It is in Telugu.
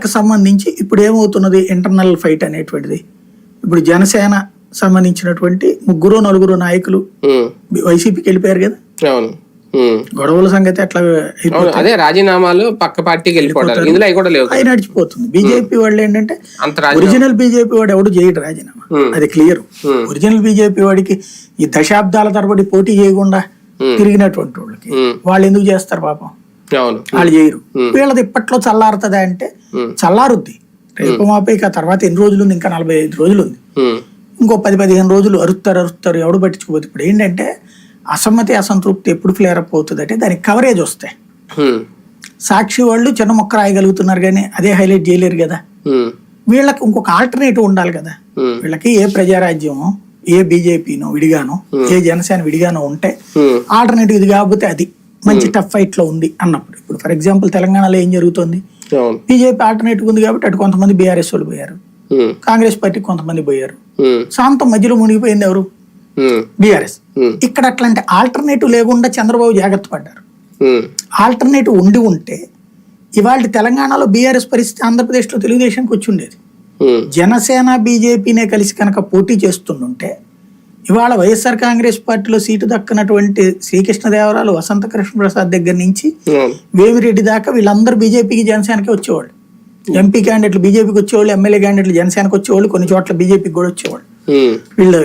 వాళ్ళకి సంబంధించి ఇప్పుడు ఏమవుతున్నది ఇంటర్నల్ ఫైట్ అనేటువంటిది. ఇప్పుడు జనసేన సంబంధించినటువంటి 3-4 నాయకులు వైసీపీకి వెళ్ళిపోయారు కదా, గొడవల సంగతి అట్లా అదే రాజీనామాలు పక్క పార్టీకి వెళ్ళిపోతారు, ఇందులో కూడా లేవు, అవి నడిచిపోతుంది. బీజేపీ వాళ్ళు ఏంటంటే ఒరిజినల్ బీజేపీ వాడు ఎవడు చేయడు రాజీనామా, అది క్లియర్. ఒరిజినల్ బీజేపీ వాడికి ఈ దశాబ్దాల తరబడి పోటీ చేయకుండా తిరిగినటువంటి వాళ్ళకి వాళ్ళు ఎందుకు చేస్తారు పాపం, వాళ్ళు చేయరు. వీళ్ళది ఇప్పట్లో చల్లారుతుందా అంటే చల్లారుద్ది. రేపు మాపైకి ఆ తర్వాత ఎన్ని రోజులు ఉంది, ఇంకా 45 రోజులు ఉంది. ఇంకో 10-15 రోజులు అరుస్తారు ఎవడు పట్టించుకోపోతే. ఇప్పుడు ఏంటంటే అసమ్మతి అసంతృప్తి ఎప్పుడు ఫ్లేర్ అప్ అవుతుంది అంటే దానికి కవరేజ్ వస్తాయి. సాక్షి వాళ్ళు చిన్న మొక్క రాయగలుగుతున్నారు కానీ అదే హైలైట్ చేయలేరు కదా. వీళ్ళకి ఇంకొక ఆల్టర్నేటివ్ ఉండాలి కదా. వీళ్ళకి ఏ ప్రజారాజ్యం, ఏ బీజేపీనో విడిగానో, ఏ జనసేన విడిగానో ఉంటే ఆల్టర్నేటివ్ ఇది కాకపోతే అది మంచి టఫ్ ఫైట్ లో ఉంది అన్నప్పుడు. ఇప్పుడు ఫర్ ఎగ్జాంపుల్ తెలంగాణలో ఏం జరుగుతుంది, బీజేపీ ఆల్టర్నేటివ్ ఉంది కాబట్టి అటు కొంతమంది బీఆర్ఎస్ వాళ్ళు పోయారు, కాంగ్రెస్ పార్టీకి కొంతమంది పోయారు, శాంతం మధ్యలో మునిగిపోయింది ఎవరు, బీఆర్ఎస్. ఇక్కడ అట్లాంటి ఆల్టర్నేటివ్ లేకుండా చంద్రబాబు జాగ్రత్త పడ్డారు. ఆల్టర్నేటివ్ ఉండి ఉంటే ఇవాళ తెలంగాణలో బీఆర్ఎస్ పరిస్థితి ఆంధ్రప్రదేశ్ లో తెలుగుదేశానికి వచ్చి ఉండేది. జనసేన బీజేపీనే కలిసి కనుక పోటీ చేస్తుంటే ఇవాళ వైఎస్ఆర్ కాంగ్రెస్ పార్టీలో సీటు దక్కనటువంటి శ్రీకృష్ణదేవరాయలు, వసంత కృష్ణ ప్రసాద్ దగ్గర నుంచి వేమిరెడ్డి దాకా వీళ్ళందరూ బీజేపీకి జనసేనకి వచ్చేవాళ్ళు. ఎంపీ క్యాండిడేట్లు బీజేపీకి వచ్చేవాళ్ళు, ఎమ్మెల్యే క్యాండిడేట్లు జనసేనకి వచ్చేవాళ్ళు, కొన్ని చోట్ల బీజేపీకి కూడా వచ్చేవాళ్ళు. వీళ్ళు